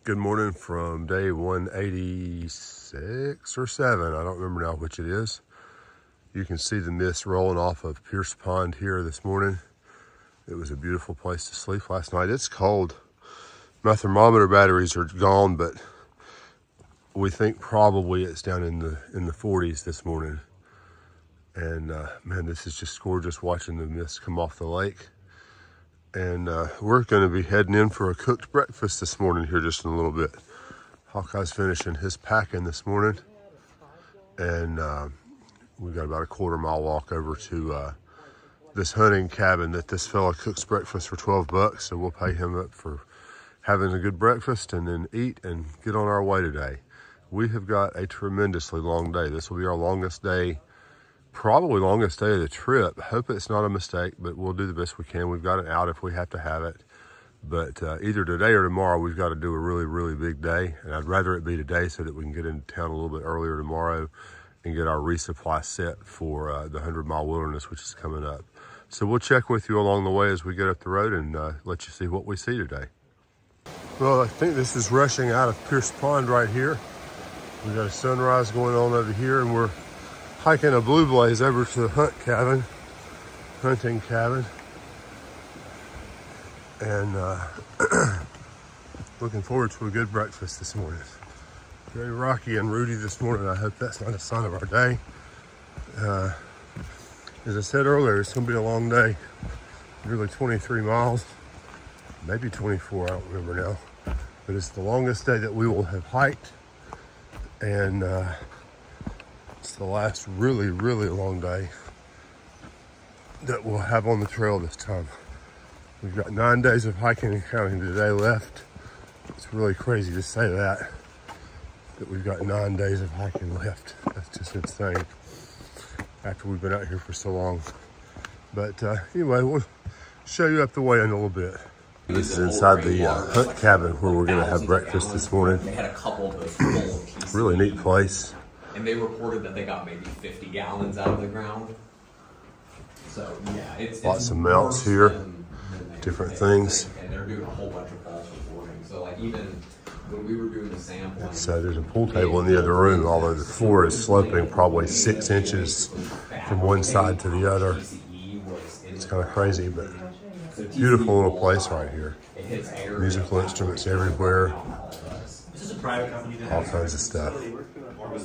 Good morning from day 186 or 7. I don't remember now which it is. You can see the mist rolling off of Pierce Pond here this morning. It was a beautiful place to sleep last night. It's cold. My thermometer batteries are gone, but we think probably it's down in the 40s this morning. And man, this is just gorgeous watching the mist come off the lake. And we're going to be heading in for a cooked breakfast this morning here just in a little bit. Hawkeye's finishing his packing this morning. And we've got about a quarter-mile walk over to this hunting cabin that this fella cooks breakfast for $12. So we'll pay him up for having a good breakfast and then eat and get on our way today. We have got a tremendously long day. This will be our longest day. Probably longest day of the trip. Hope it's not a mistake, but we'll do the best we can. We've got it out if we have to have it. But either today or tomorrow, we've got to do a really, really big day. And I'd rather it be today so that we can get into town a little bit earlier tomorrow and get our resupply set for the 100-mile wilderness, which is coming up. So we'll check with you along the way as we get up the road and let you see what we see today. Well, I think this is rushing out of Pierce Pond right here. We've got a sunrise going on over here, and we're hiking a blue blaze over to the hunting cabin, and looking forward to a good breakfast this morning. Very rocky and rooty this morning. I hope that's not a sign of our day. As I said earlier, it's going to be a long day. Nearly 23 miles, maybe 24, I don't remember now. But it's the longest day that we will have hiked, and it's the last really, really long day that we'll have on the trail this time. We've got 9 days of hiking and counting today left. It's really crazy to say that we've got 9 days of hiking left. That's just insane after we've been out here for so long. But anyway, we'll show you up the way in a little bit. This is inside the hunt cabin where we're gonna have breakfast this morning. They had a couple of those full pieces. Really neat place. And they reported that they got maybe 50 gallons out of the ground. So yeah, it's lots of mounts here, different things. And they're doing a whole bunch of false reporting. So like even when we were doing the sampling. So there's a pool table in the other room, although the floor is sloping probably 6 inches from one side to the other. It's kind of crazy, but beautiful little place right here. Musical instruments everywhere. All kinds of stuff. It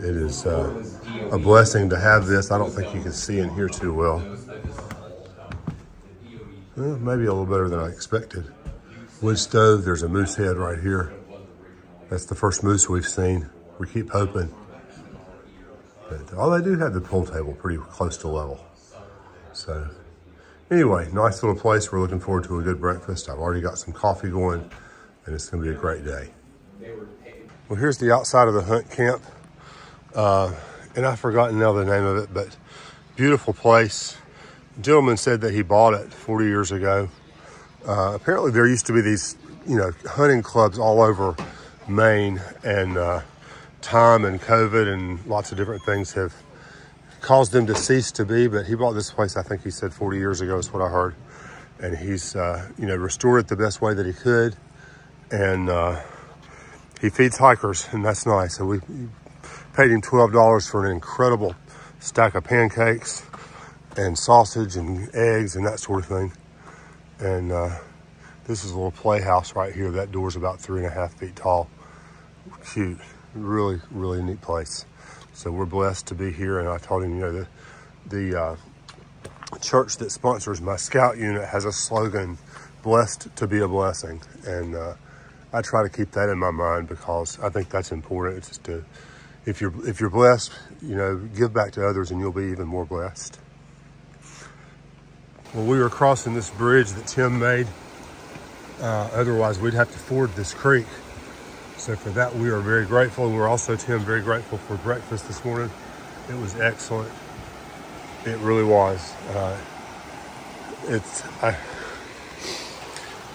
is a blessing to have this. I don't think you can see in here too well. Maybe a little better than I expected. Wood stove, there's a moose head right here. That's the first moose we've seen. We keep hoping. But they do have the pool table pretty close to level. So anyway, nice little place. We're looking forward to a good breakfast. I've already got some coffee going, and it's gonna be a great day. Well, here's the outside of the hunt camp. And I've forgotten now the name of it, but beautiful place. The gentleman said that he bought it 40 years ago. Apparently there used to be these, hunting clubs all over Maine, and time and COVID and lots of different things have caused them to cease to be, but he bought this place, I think he said 40 years ago is what I heard. And he's, restored it the best way that he could. And he feeds hikers, and that's nice. So we paid him $12 for an incredible stack of pancakes and sausage and eggs and that sort of thing. And this is a little playhouse right here. That door's about 3.5 feet tall. Cute, really, really neat place. So we're blessed to be here. And I told him, the church that sponsors my scout unit has a slogan, "Blessed to be a blessing." And I try to keep that in my mind because I think that's important. It's just to, if you're blessed, give back to others and you'll be even more blessed. Well, we were crossing this bridge that Tim made. Otherwise, we'd have to ford this creek. So for that, we are very grateful. And we're also, Tim, very grateful for breakfast this morning. It was excellent. It really was.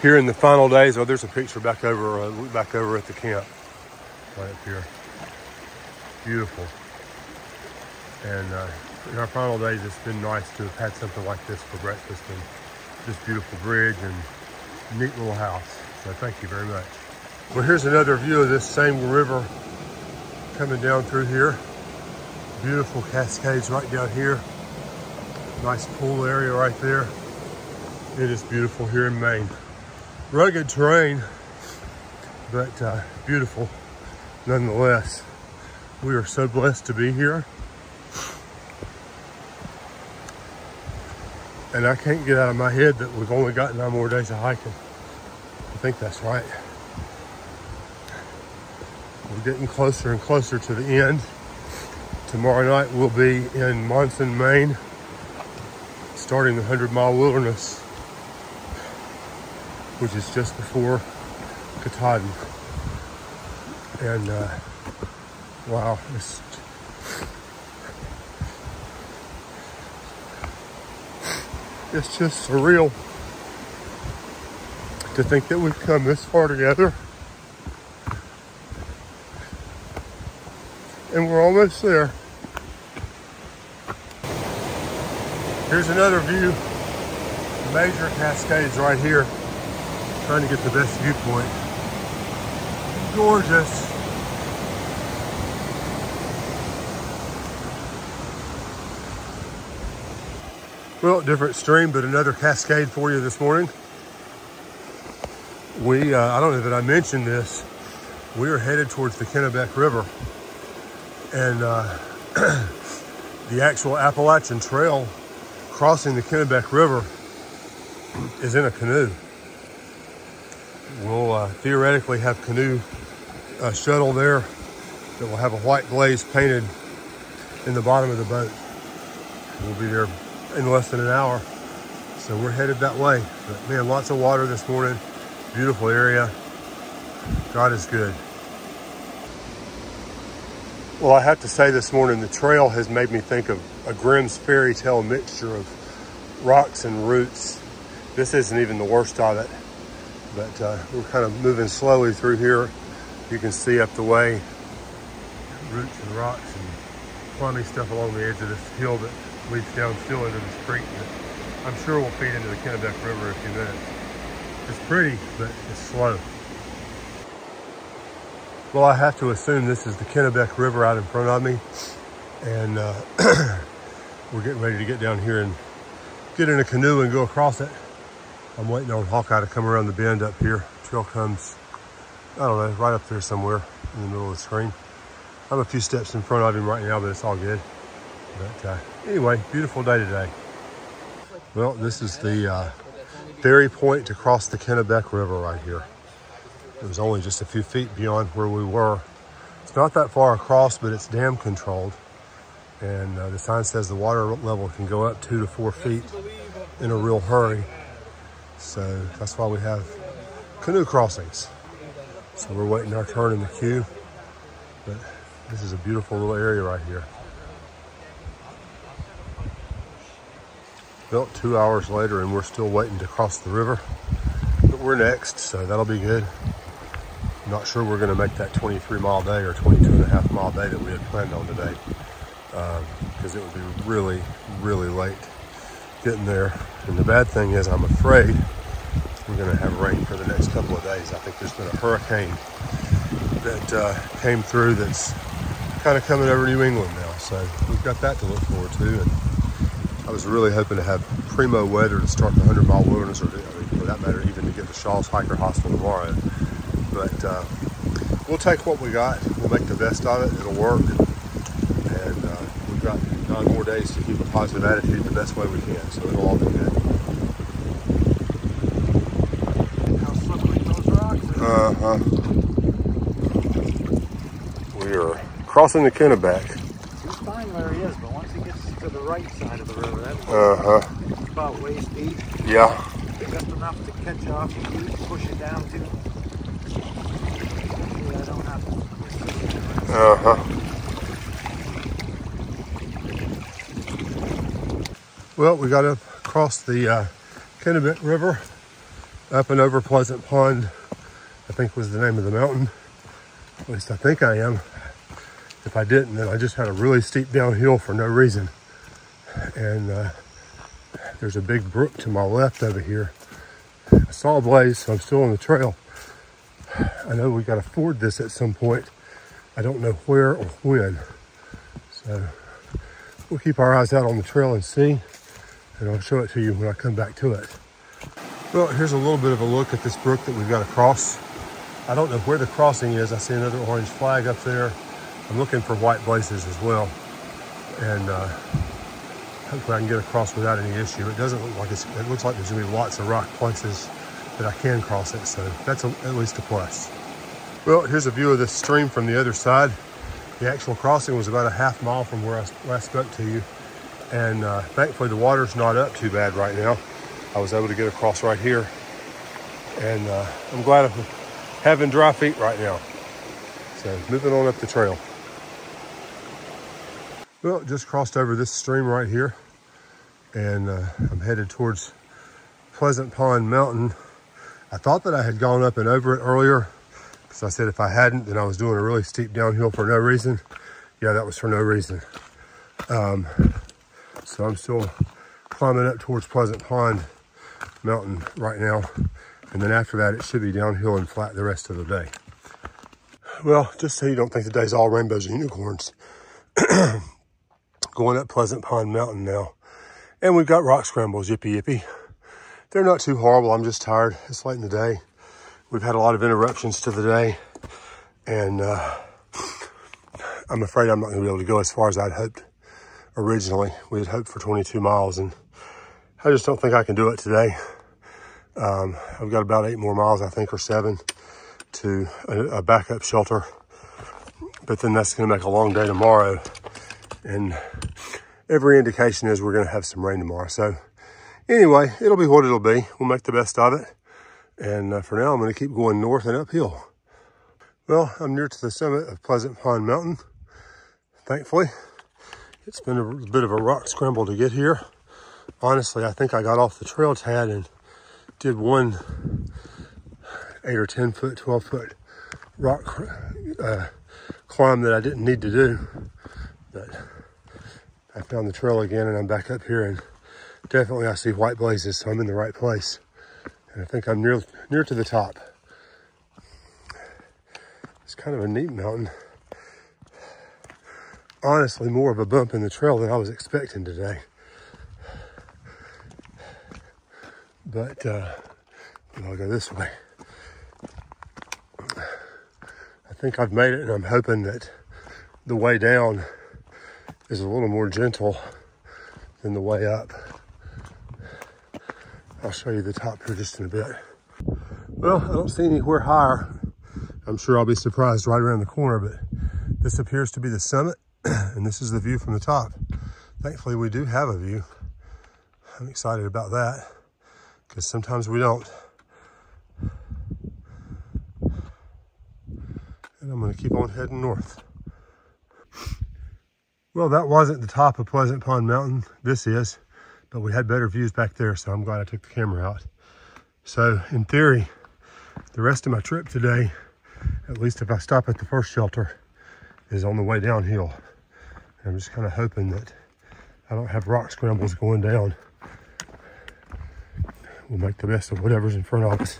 Here in the final days, there's a picture back over at the camp, right up here. Beautiful. And in our final days, it's been nice to have had something like this for breakfast, and this beautiful bridge and neat little house. So thank you very much. Well, here's another view of this same river coming down through here. Beautiful cascades right down here. Nice pool area right there. It is beautiful here in Maine. Rugged terrain, but beautiful nonetheless. We are so blessed to be here. And I can't get out of my head that we've only got 9 more days of hiking. I think that's right. We're getting closer and closer to the end. Tomorrow night we'll be in Monson, Maine, starting the 100-mile wilderness, which is just before Katahdin. And wow, it's just surreal to think that we've come this far together. And we're almost there. Here's another view. Major cascades right here. Trying to get the best viewpoint. Gorgeous. Well, different stream, but another cascade for you this morning. I don't know that I mentioned this. We are headed towards the Kennebec River. And the actual Appalachian Trail crossing the Kennebec River is in a canoe. We'll theoretically have canoe shuttle there that will have a white glaze painted in the bottom of the boat. We'll be there in less than an hour. So we're headed that way. But man, lots of water this morning. Beautiful area. God is good. Well, I have to say this morning, the trail has made me think of a Grimm's fairy tale mixture of rocks and roots. This isn't even the worst of it, but we're kind of moving slowly through here. You can see up the way, roots and rocks and climbing stuff along the edge of this hill that leads down still into this creek that I'm sure will feed into the Kennebec River in a few minutes. It's pretty, but it's slow. Well, I have to assume this is the Kennebec River out in front of me, and we're getting ready to get down here and get in a canoe and go across it. I'm waiting on Hawkeye to come around the bend up here. Trail comes, I don't know, right up there somewhere in the middle of the screen. I'm a few steps in front of him right now, but it's all good. But anyway, beautiful day today. Well, this is the ferry point to cross the Kennebec River right here. It was only just a few feet beyond where we were. It's not that far across, but it's dam controlled. And the sign says the water level can go up 2 to 4 feet in a real hurry. So that's why we have canoe crossings. So we're waiting our turn in the queue. But this is a beautiful little area right here. Well, 2 hours later and we're still waiting to cross the river. But we're next, so that'll be good. Not sure we're going to make that 23-mile day or 22.5-mile day that we had planned on today, because it would be really, really late getting there. And the bad thing is, I'm afraid we're going to have rain for the next couple of days. I think there's been a hurricane that came through that's kind of coming over New England now, so we've got that to look forward to. And I was really hoping to have primo weather to start the 100-mile wilderness, or for that matter, even to get to Shaw's Hiker Hostel tomorrow. But we'll take what we got. We'll make the best of it. It'll work. And we've got 9 more days to keep a positive attitude the best way we can. So it'll all be good. How slippery those rocks are. We are crossing the Kennebec. He's fine where he is, but once he gets to the right side of the river, that's about waist deep. Yeah. Just enough to catch off and push it down to. I don't have to. Well, we got to cross the Kennebec River up and over Pleasant Pond, I think was the name of the mountain. At least I think I am. If I didn't, then I just had a really steep downhill for no reason. And there's a big brook to my left over here. I saw a blaze, so I'm still on the trail. I know we got to ford this at some point. I don't know where or when. So we'll keep our eyes out on the trail and see, and I'll show it to you when I come back to it. Well, here's a little bit of a look at this brook that we've got to cross. I don't know where the crossing is. I see another orange flag up there. I'm looking for white blazes as well. And hopefully I can get across without any issue. It doesn't look like it looks like there's gonna be lots of rock places that I can cross it. So that's at least a plus. Well, here's a view of this stream from the other side. The actual crossing was about a half mile from where I last spoke to you. And thankfully the water's not up too bad right now. I was able to get across right here. And I'm glad I'm having dry feet right now. So moving on up the trail. Well, just crossed over this stream right here. And I'm headed towards Pleasant Pond Mountain. I thought that I had gone up and over it earlier, because I said if I hadn't, then I was doing a really steep downhill for no reason. Yeah, that was for no reason. So I'm still climbing up towards Pleasant Pond Mountain right now. And then after that, it should be downhill and flat the rest of the day. Well, just so you don't think the day's all rainbows and unicorns, going up Pleasant Pond Mountain now. And we've got rock scrambles, yippee yippee. They're not too horrible, I'm just tired. It's late in the day. We've had a lot of interruptions to the day. And I'm afraid I'm not gonna be able to go as far as I'd hoped originally. We had hoped for 22 miles and I just don't think I can do it today. I've got about 8 more miles, I think, or 7 to a backup shelter. But then that's gonna make a long day tomorrow. And every indication is we're gonna have some rain tomorrow. So anyway, it'll be what it'll be. We'll make the best of it. And for now, I'm gonna keep going north and uphill. Well, I'm near to the summit of Pleasant Pond Mountain, thankfully. It's been a bit of a rock scramble to get here. Honestly, I think I got off the trail tad and did one 8 or 10 foot, 12 foot rock climb that I didn't need to do. But I found the trail again and I'm back up here, and definitely I see white blazes, so I'm in the right place. And I think I'm near to the top. It's kind of a neat mountain. Honestly, more of a bump in the trail than I was expecting today. But I'll go this way. I think I've made it, and I'm hoping that the way down is a little more gentle than the way up. I'll show you the top here just in a bit. Well, I don't see anywhere higher. I'm sure I'll be surprised right around the corner, but this appears to be the summit, and this is the view from the top. Thankfully, we do have a view. I'm excited about that, because sometimes we don't. And I'm gonna keep on heading north. Well, that wasn't the top of Pleasant Pond Mountain. This is, but we had better views back there, so I'm glad I took the camera out. So in theory, the rest of my trip today, at least if I stop at the first shelter, is on the way downhill. And I'm just kind of hoping that I don't have rock scrambles going down. We'll make the best of whatever's in front of us.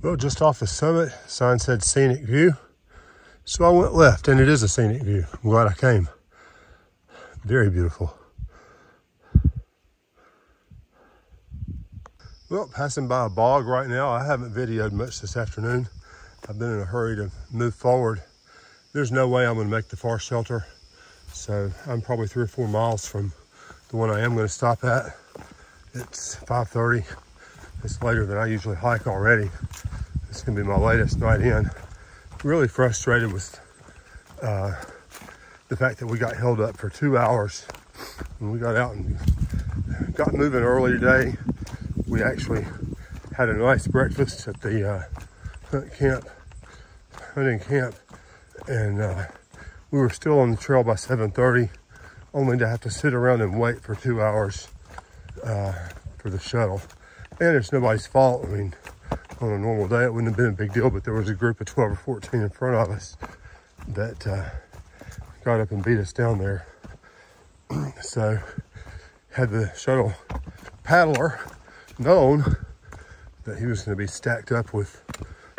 Well, just off the summit, sign said scenic view. So I went left, and it is a scenic view. I'm glad I came. Very beautiful. Well, passing by a bog right now. I haven't videoed much this afternoon. I've been in a hurry to move forward. There's no way I'm gonna make the far shelter. So I'm probably 3 or 4 miles from the one I am gonna stop at. It's 5:30. It's later than I usually hike already. It's gonna be my latest night in. Really frustrated with the fact that we got held up for 2 hours. When we got out and got moving early today, we actually had a nice breakfast at the hunting camp, and we were still on the trail by 7:30, only to have to sit around and wait for 2 hours for the shuttle. And it's nobody's fault. I mean, on a normal day, it wouldn't have been a big deal, but there was a group of 12 or 14 in front of us that got up and beat us down there. So had the shuttle paddler known that he was going to be stacked up with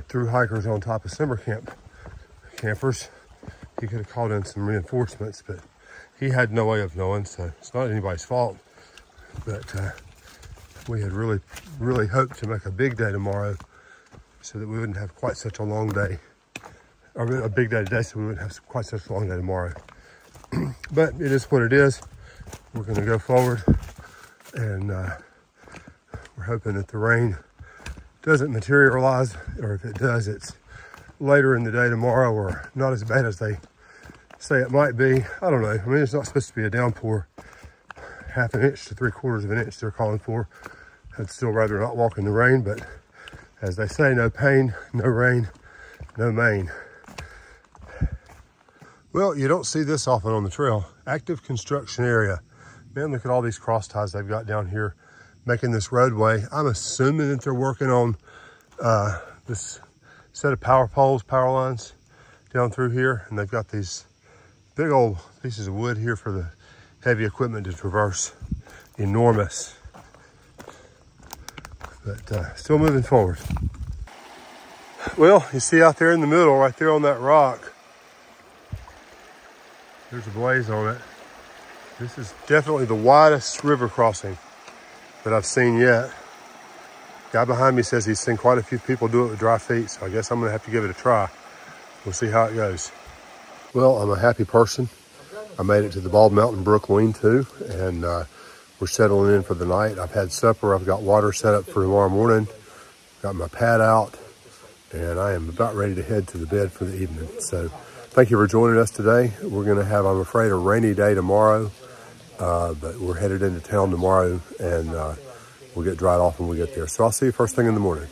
through hikers on top of summer camp campers. He could have called in some reinforcements, but he had no way of knowing, so it's not anybody's fault. But we had really hoped to make a big day tomorrow so that we wouldn't have quite such a long day, or a big day today so we wouldn't have quite such a long day tomorrow. But it is what it is. We're going to go forward, and we're hoping that the rain doesn't materialize, or if it does, it's later in the day tomorrow, or not as bad as they say it might be. I don't know. I mean, it's not supposed to be a downpour. 1/2 inch to 3/4 of an inch they're calling for. I'd still rather not walk in the rain, but as they say, no pain, no rain, no Maine. Well, you don't see this often on the trail. Active construction area. Man, look at all these cross ties they've got down here making this roadway. I'm assuming that they're working on this set of power poles, power lines down through here. And they've got these big old pieces of wood here for the heavy equipment to traverse. Enormous. But still moving forward. Well, you see out there in the middle, right there on that rock, there's a blaze on it. This is definitely the widest river crossing that I've seen yet. Guy behind me says he's seen quite a few people do it with dry feet, so I guess I'm gonna have to give it a try. We'll see how it goes. Well, I'm a happy person. I made it to the Bald Mountain Brook lean-to, and we're settling in for the night. I've had supper. I've got water set up for tomorrow morning. Got my pad out, and I am about ready to head to the bed for the evening. So thank you for joining us today. We're going to have, I'm afraid, a rainy day tomorrow, but we're headed into town tomorrow, and we'll get dried off when we get there. So I'll see you first thing in the morning.